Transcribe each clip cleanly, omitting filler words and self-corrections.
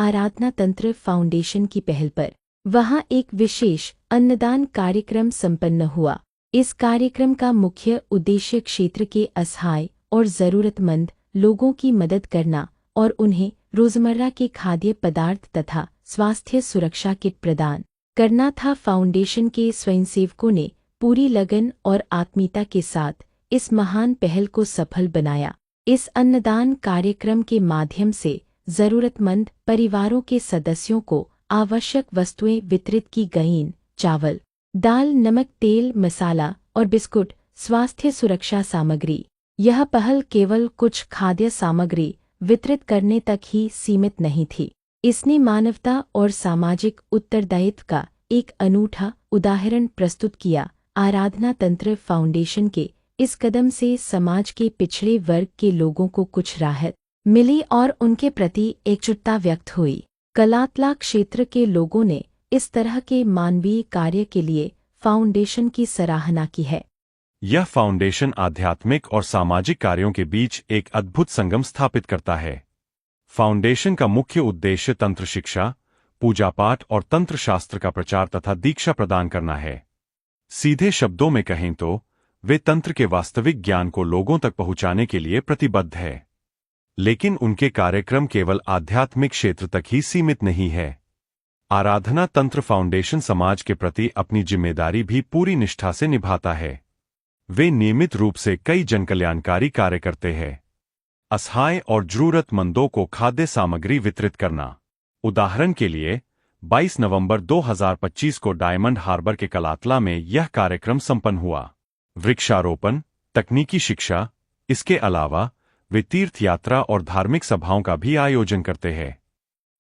आराधना तंत्र फाउंडेशन की पहल पर वहां एक विशेष अन्नदान कार्यक्रम संपन्न हुआ। इस कार्यक्रम का मुख्य उद्देश्य क्षेत्र के असहाय और ज़रूरतमंद लोगों की मदद करना और उन्हें रोजमर्रा के खाद्य पदार्थ तथा स्वास्थ्य सुरक्षा किट प्रदान करना था। फाउंडेशन के स्वयंसेवकों ने पूरी लगन और आत्मीयता के साथ इस महान पहल को सफल बनाया। इस अन्नदान कार्यक्रम के माध्यम से ज़रूरतमंद परिवारों के सदस्यों को आवश्यक वस्तुएं वितरित की गईं। चावल, दाल, नमक, तेल, मसाला और बिस्कुट, स्वास्थ्य सुरक्षा सामग्री। यह पहल केवल कुछ खाद्य सामग्री वितरित करने तक ही सीमित नहीं थी। इसने मानवता और सामाजिक उत्तरदायित्व का एक अनूठा उदाहरण प्रस्तुत किया। आराधना तंत्र फाउंडेशन के इस कदम से समाज के पिछड़े वर्ग के लोगों को कुछ राहत मिली और उनके प्रति एकजुटता व्यक्त हुई। कलातला क्षेत्र के लोगों ने इस तरह के मानवीय कार्य के लिए फाउंडेशन की सराहना की है। यह फाउंडेशन आध्यात्मिक और सामाजिक कार्यों के बीच एक अद्भुत संगम स्थापित करता है। फाउंडेशन का मुख्य उद्देश्य तंत्र शिक्षा, पूजा पाठ और तंत्र शास्त्र का प्रचार तथा दीक्षा प्रदान करना है। सीधे शब्दों में कहें तो वे तंत्र के वास्तविक ज्ञान को लोगों तक पहुंचाने के लिए प्रतिबद्ध है। लेकिन उनके कार्यक्रम केवल आध्यात्मिक क्षेत्र तक ही सीमित नहीं है। आराधना तंत्र फाउंडेशन समाज के प्रति अपनी जिम्मेदारी भी पूरी निष्ठा से निभाता है। वे नियमित रूप से कई जनकल्याणकारी कार्य करते हैं। असहाय और जरूरतमंदों को खाद्य सामग्री वितरित करना। उदाहरण के लिए 22 नवंबर 2025 को डायमंड हार्बर के कलातला में यह कार्यक्रम संपन्न हुआ। वृक्षारोपण, तकनीकी शिक्षा, इसके अलावा वे तीर्थ यात्रा और धार्मिक सभाओं का भी आयोजन करते हैं।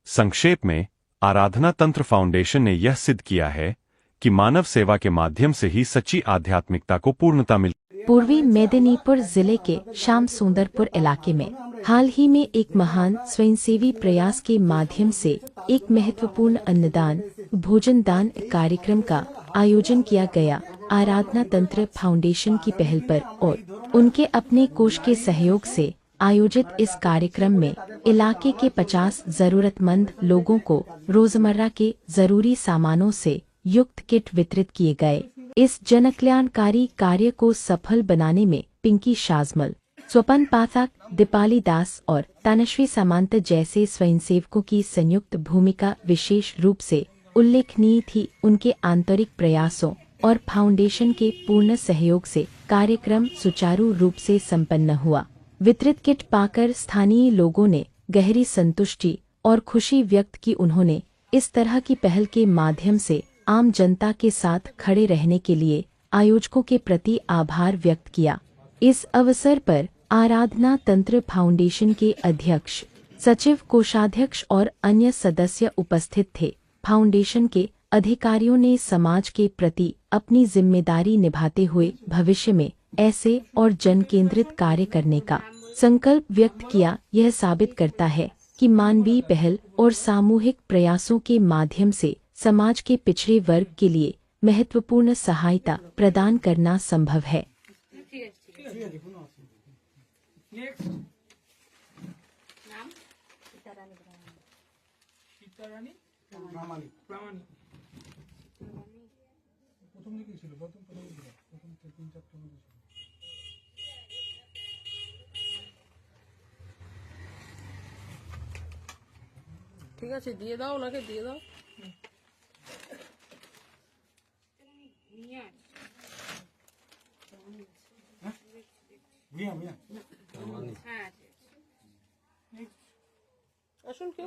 संक्षेप में, आराधना तंत्र फाउंडेशन ने यह सिद्ध किया है कि मानव सेवा के माध्यम से ही सच्ची आध्यात्मिकता को पूर्णता मिलती है। पूर्वी मेदिनीपुर जिले के श्याम सुंदरपुर इलाके में हाल ही में एक महान स्वयंसेवी प्रयास के माध्यम से एक महत्वपूर्ण अन्नदान भोजन दान कार्यक्रम का आयोजन किया गया। आराधना तंत्र फाउंडेशन की पहल पर और उनके अपने कोष के सहयोग से आयोजित इस कार्यक्रम में इलाके के 50 जरूरतमंद लोगों को रोजमर्रा के जरूरी सामानों से युक्त किट वितरित किए गए। इस जनकल्याणकारी कार्य को सफल बनाने में पिंकी शाजमल, स्वपन पाठक, दीपाली दास और तनश्वी सामंत जैसे स्वयंसेवकों की संयुक्त भूमिका विशेष रूप से उल्लेखनीय थी। उनके आंतरिक प्रयासों और फाउंडेशन के पूर्ण सहयोग से कार्यक्रम सुचारू रूप से संपन्न हुआ। वितरित किट पाकर स्थानीय लोगों ने गहरी संतुष्टि और खुशी व्यक्त की। उन्होंने इस तरह की पहल के माध्यम से आम जनता के साथ खड़े रहने के लिए आयोजकों के प्रति आभार व्यक्त किया। इस अवसर पर आराधना तंत्र फाउंडेशन के अध्यक्ष, सचिव, कोषाध्यक्ष और अन्य सदस्य उपस्थित थे। फाउंडेशन के अधिकारियों ने समाज के प्रति अपनी जिम्मेदारी निभाते हुए भविष्य में ऐसे और जन केंद्रित कार्य करने का संकल्प व्यक्त किया। यह साबित करता है कि मानवीय पहल और सामूहिक प्रयासों के माध्यम से समाज के पिछड़े वर्ग के लिए महत्वपूर्ण सहायता प्रदान करना संभव है। ঠিক আছে, দিয়ে দাও, ওনাকে দিয়ে দাও। আসুন, কেউ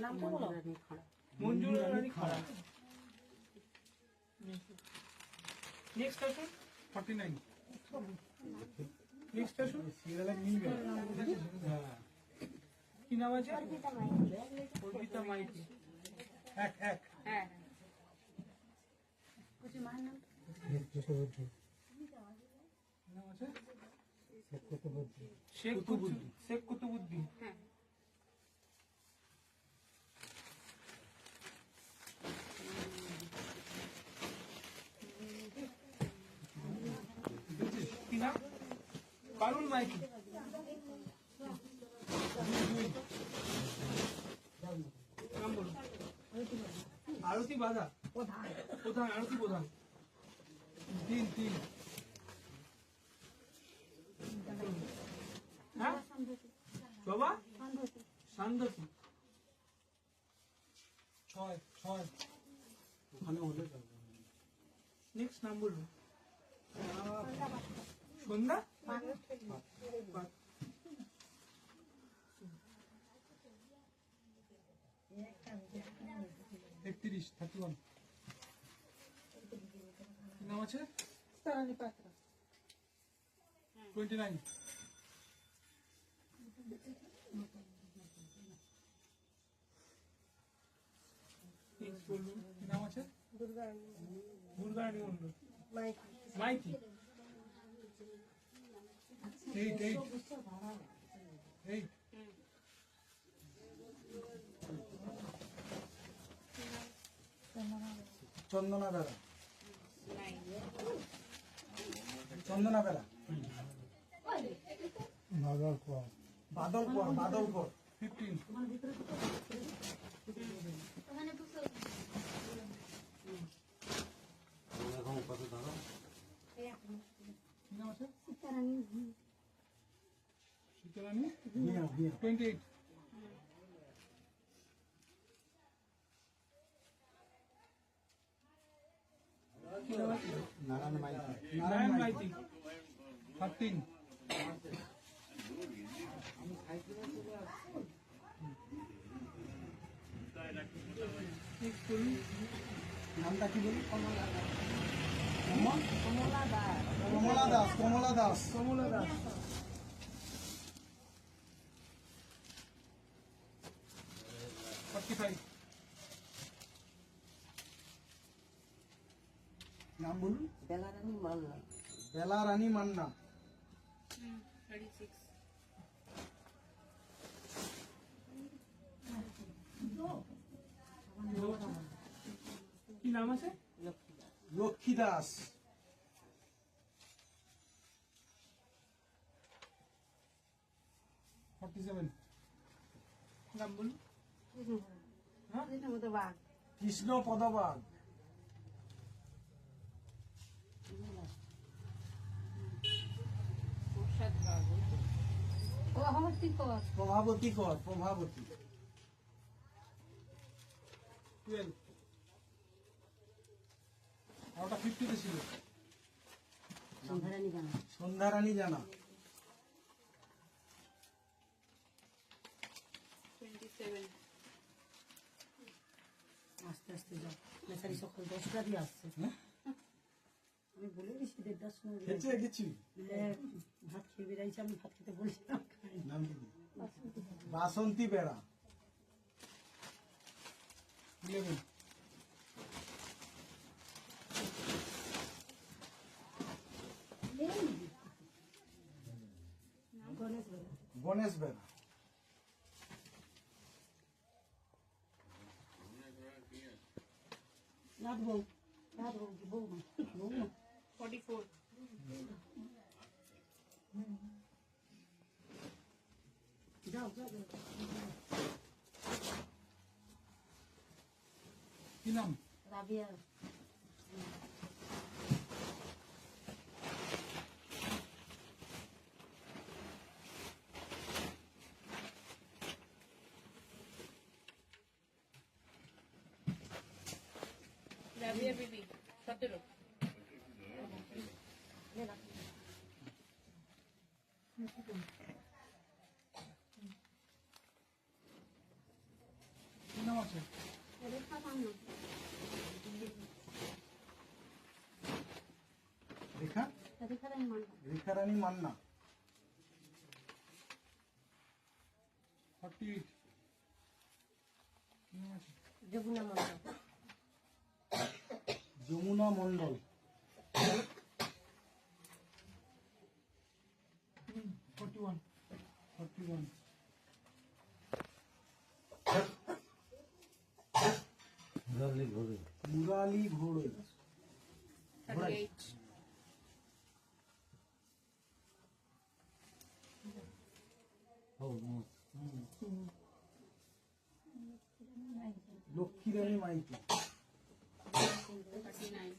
নামটা বলো। মঞ্জুর রানী খাড়া। নেক্সট আসুন 49। নেক্সট আসুন কি নাম আছে? অর্পিতা মাইতি। এক এক হ্যাঁ कुछ मान नाम नाम আছে শেখ কুতুবুদ্দিন। হ্যাঁ কি নাম? কারুন মাইতি। নাম বলুন। আরতি বাধা প্রধান আরতি প্রধান 3 হ্যাঁ বাবা সান্ধতি 6 ওখানে হলে নেক্সট নাম বলুন। সন্ধ্যা 31 কি নাম আছে 29 Next বলুন কি নাম আছে দুর্গারানী মন্ডল মাইতি 8 চন্দনা বেড়া চন্দনা বেড়া বাদলপুর 15 কি নাম আছে সীতারানী 28 নারায়ণ মাইতি 13 Next বলুন নামটা কি বলি কমলা দাস কমলা দাস 45 নাম বলুন বেলা রানী মান্না 36 কি নাম আছে লক্ষ্মী দাস 47 নাম বলুন কৃষ্ণ পদবাগ প্রভাবতী কর 12 ওটা 50 তে ছিল সন্ধ্যারানী জানা 27 আস্তে আস্তে যাও বেচারি সকাল 10টা দিয়ে আসছে আমি বলে দিচ্ছি 1:30টার সময় খেয়েছে কিছু ভাত খেয়ে বেড়াইছে আমি ভাত খেতে বলছিলাম নাম কি বাসন্তী বেড়া 11 গণেশ বেড়া রাত বউ কি বউ না 44 যাও কি নাম রাবিয়া রাবিয়া বিবি 17 কি নাম আছে রেখারানী মান্না 48 কি নাম আছে যমুনা মণ্ডল 41 মুরালি ঘোড়ই 38 ও ইন্দ্রাণী মাইতি। 39.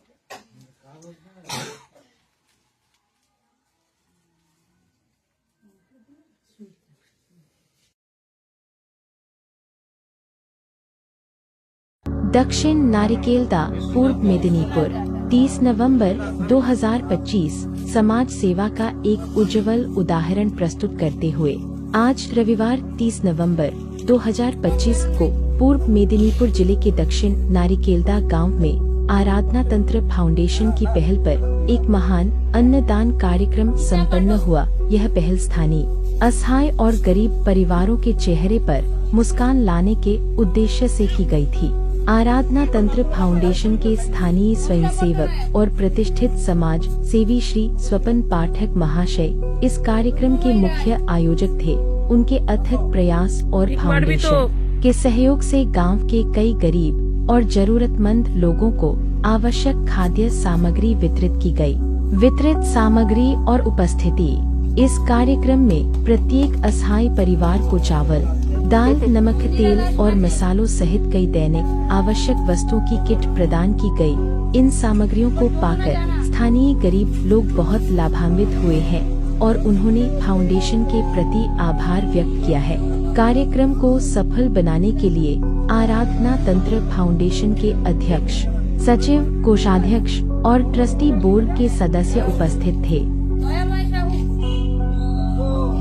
दक्षिण नारिकेलदा पूर्व मेदिनीपुर 30 नवंबर 2025 समाज सेवा का एक उज्जवल उदाहरण प्रस्तुत करते हुए आज रविवार 30 नवंबर 2025 को पूर्व मेदिनीपुर जिले के दक्षिण नारिकेलदा गांव में आराधना तंत्र फाउंडेशन की पहल पर एक महान अन्नदान कार्यक्रम संपन्न हुआ। यह पहल स्थानीय असहाय और गरीब परिवारों के चेहरे पर मुस्कान लाने के उद्देश्य से की गई थी। आराधना तंत्र फाउंडेशन के स्थानीय स्वयंसेवक और प्रतिष्ठित समाज सेवी श्री स्वपन पाठक महाशय इस कार्यक्रम के मुख्य आयोजक थे। उनके अथक प्रयास और फाउंडेशन के सहयोग से गांव के कई गरीब और जरूरतमंद लोगों को आवश्यक खाद्य सामग्री वितरित की गई। वितरित सामग्री और उपस्थिति। इस कार्यक्रम में प्रत्येक असहाय परिवार को चावल, दाल, नमक, तेल और मसालों सहित कई दैनिक आवश्यक वस्तुओं की किट प्रदान की गई। इन सामग्रियों को पाकर स्थानीय गरीब लोग बहुत लाभान्वित हुए हैं और उन्होंने फाउंडेशन के प्रति आभार व्यक्त किया है। कार्यक्रम को सफल बनाने के लिए आराधना तंत्र फाउंडेशन के अध्यक्ष, सचिव, कोषाध्यक्ष और ट्रस्टी बोर्ड के सदस्य उपस्थित थे।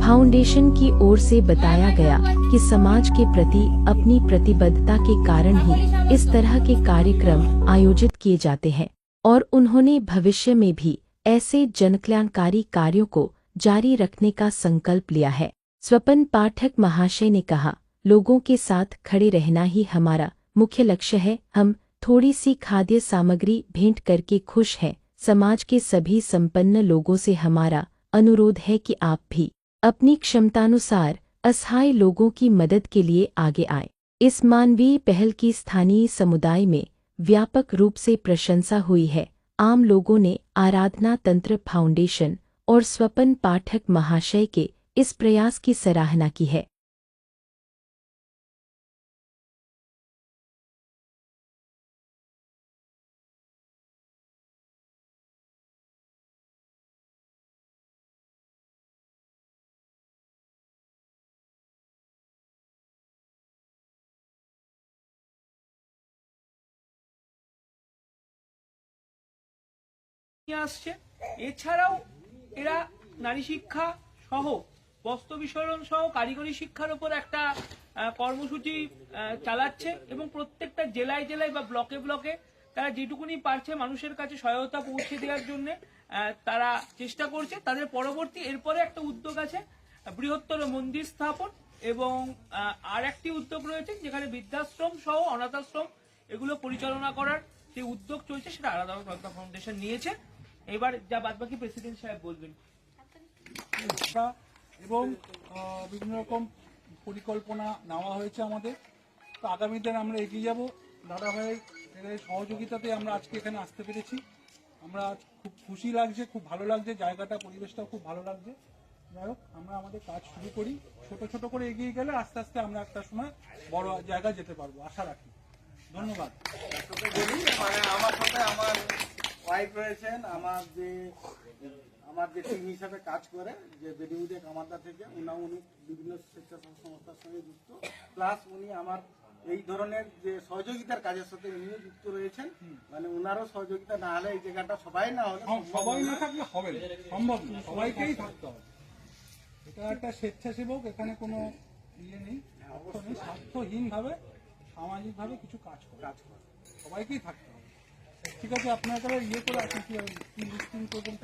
फाउंडेशन की ओर से बताया गया कि समाज के प्रति अपनी प्रतिबद्धता के कारण ही इस तरह के कार्यक्रम आयोजित किए जाते हैं और उन्होंने भविष्य में भी ऐसे जनकल्याणकारी कार्यों को जारी रखने का संकल्प लिया है। स्वपन पाठक महाशय ने कहा, लोगों के साथ खड़े रहना ही हमारा मुख्य लक्ष्य है। हम थोड़ी सी खाद्य सामग्री भेंट करके खुश हैं। समाज के सभी संपन्न लोगों से हमारा अनुरोध है कि आप भी अपनी क्षमतानुसार असहाय लोगों की मदद के लिए आगे आए। इस मानवीय पहल की स्थानीय समुदाय में व्यापक रूप से प्रशंसा हुई है। आम लोगों ने आराधना तंत्र फाउंडेशन और स्वपन पाठक महाशय के इस प्रयास की सराहना की है। নিয়ে আসছে। এছাড়াও এরা নারী শিক্ষা সহ বস্ত্র বিতরণ সহ কারিগরি শিক্ষার উপর একটা কর্মসূচি চালাচ্ছে এবং প্রত্যেকটা জেলায় জেলায় বা ব্লকে ব্লকে তারা যেটুকুনি পারছে মানুষের কাছে সহায়তা পৌঁছে দেওয়ার জন্য তারা চেষ্টা করছে। তাদের পরবর্তী এরপরে একটা উদ্যোগ আছে বৃহত্তর মন্দির স্থাপন এবং আর একটি উদ্যোগ রয়েছে যেখানে বৃদ্ধাশ্রম সহ অনাথাশ্রম এগুলো পরিচালনা করার যে উদ্যোগ চলছে সেটা আরাধনা তন্ত্র ফাউন্ডেশন নিয়েছে। এবার যা বাদবাকি প্রেসিডেন্ট সাহেব বলবেন। এবং বিভিন্ন রকম পরিকল্পনা নেওয়া হয়েছে আমাদের। তো আগামী দিনে আমরা এগিয়ে যাব। দাদা ভাইয়ের সহযোগিতাতে আমরা আজকে এখানে আসতে পেরেছি। আমরা খুব খুশি লাগছে, খুব ভালো লাগছে, জায়গাটা পরিবেশটাও খুব ভালো লাগছে। যাই হোক, আমরা আমাদের কাজ শুরু করি, ছোট ছোট করে এগিয়ে গেলে আস্তে আস্তে আমরা একটা সময় বড় জায়গায় যেতে পারবো, আশা রাখি। ধন্যবাদ। মানে আমার সাথে আমার ওয়াইফ রয়েছেন, আমার যে টিম হিসাবে কাজ করে, যে বেডিউডে কামারদা থেকে উনি বিভিন্ন স্বেচ্ছাসেবী সংস্থার সঙ্গে যুক্ত, প্লাস উনি আমার এই ধরনের যে সহযোগিতার কাজের সাথে উনিও যুক্ত রয়েছেন। মানে উনারও সহযোগিতা না হলে এই জায়গাটা সবাই না হলে সবাই না থাকলে হবে না, সম্ভব না, সবাইকেই থাকতে হবে। এটা একটা স্বেচ্ছাসেবক, এখানে কোনো ইয়ে নেই, স্বার্থহীন ভাবে সামাজিক ভাবে কিছু কাজ করে সবাইকেই থাকতে হবে। ঠিক আছে, আপনারা ইয়ে করে আসেন কি লিস্টিং করবেন।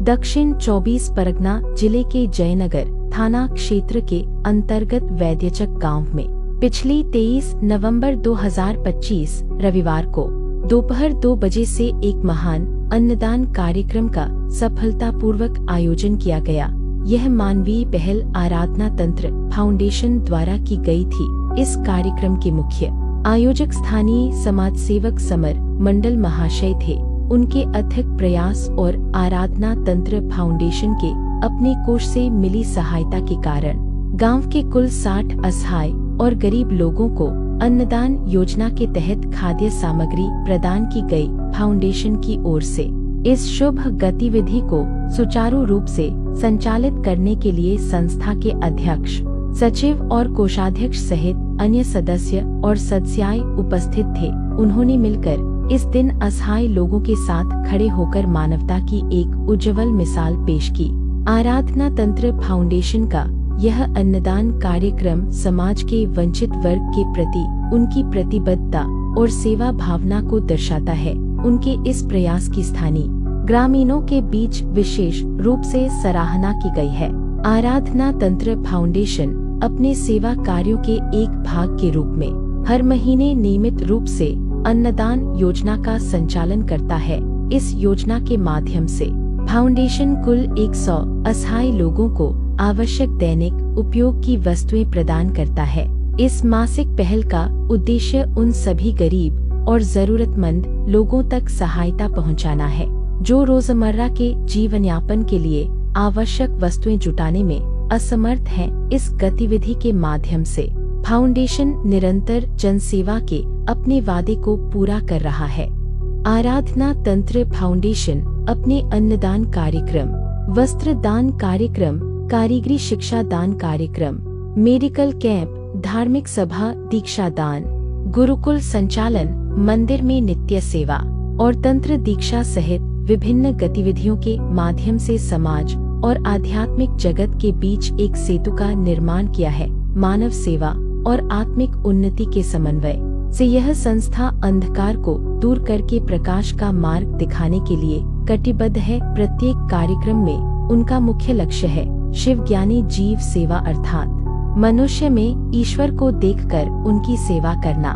दक्षिण 24 परगना जिले के जयनगर थाना क्षेत्र के अंतर्गत वैद्यचक गांव में पिछली 23 नवंबर 2025 रविवार को दोपहर 2 बजे से एक महान अन्नदान कार्यक्रम का सफलतापूर्वक आयोजन किया गया। यह मानवीय पहल आराधना तंत्र फाउंडेशन द्वारा की गई थी। इस कार्यक्रम के मुख्य आयोजक स्थानीय समाज सेवक समर मंडल महाशय थे। उनके अथक प्रयास और आराधना तंत्र फाउंडेशन के अपने कोष से मिली सहायता के कारण गांव के कुल 60 असहाय और गरीब लोगों को अन्नदान योजना के तहत खाद्य सामग्री प्रदान की गई फाउंडेशन की ओर से। इस शुभ गतिविधि को सुचारू रूप से संचालित करने के लिए संस्था के अध्यक्ष, सचिव और कोषाध्यक्ष सहित अन्य सदस्य और सदस्याएं उपस्थित थे। उन्होंने मिलकर इस दिन असहाय लोगों के साथ खड़े होकर मानवता की एक उज्जवल मिसाल पेश की। आराधना तंत्र फाउंडेशन का यह अन्नदान कार्यक्रम समाज के वंचित वर्ग के प्रति उनकी प्रतिबद्धता और सेवा भावना को दर्शाता है। उनके इस प्रयास की स्थानीय ग्रामीणों के बीच विशेष रूप से सराहना की गई है। आराधना तंत्र फाउंडेशन अपने सेवा कार्यों के एक भाग के रूप में हर महीने नियमित रूप से अन्नदान योजना का संचालन करता है। इस योजना के माध्यम से फाउंडेशन कुल 100 असहाय लोगों को आवश्यक दैनिक उपयोग की वस्तुएं प्रदान करता है। इस मासिक पहल का उद्देश्य उन सभी गरीब और जरूरतमंद लोगों तक सहायता पहुंचाना है जो रोजमर्रा के जीवन यापन के लिए आवश्यक वस्तुएं जुटाने में असमर्थ हैं। इस गतिविधि के माध्यम से फाउंडेशन निरंतर जनसेवा के अपने वादे को पूरा कर रहा है। आराधना तंत्र फाउंडेशन अपने अन्नदान कार्यक्रम, वस्त्र दान कार्यक्रम, कारीगरी शिक्षा दान कार्यक्रम, मेडिकल कैंप, धार्मिक सभा, दीक्षा दान, गुरुकुल संचालन, मंदिर में नित्य सेवा और तंत्र दीक्षा सहित विभिन्न गतिविधियों के माध्यम से समाज और आध्यात्मिक जगत के बीच एक सेतु का निर्माण किया है। मानव सेवा और आत्मिक उन्नति के समन्वय से यह संस्था अंधकार को दूर करके प्रकाश का मार्ग दिखाने के लिए कटिबद्ध है। प्रत्येक कार्यक्रम में उनका मुख्य लक्ष्य है शिव ज्ञानी जीव सेवा, अर्थात मनुष्य में ईश्वर को देखकर उनकी सेवा करना।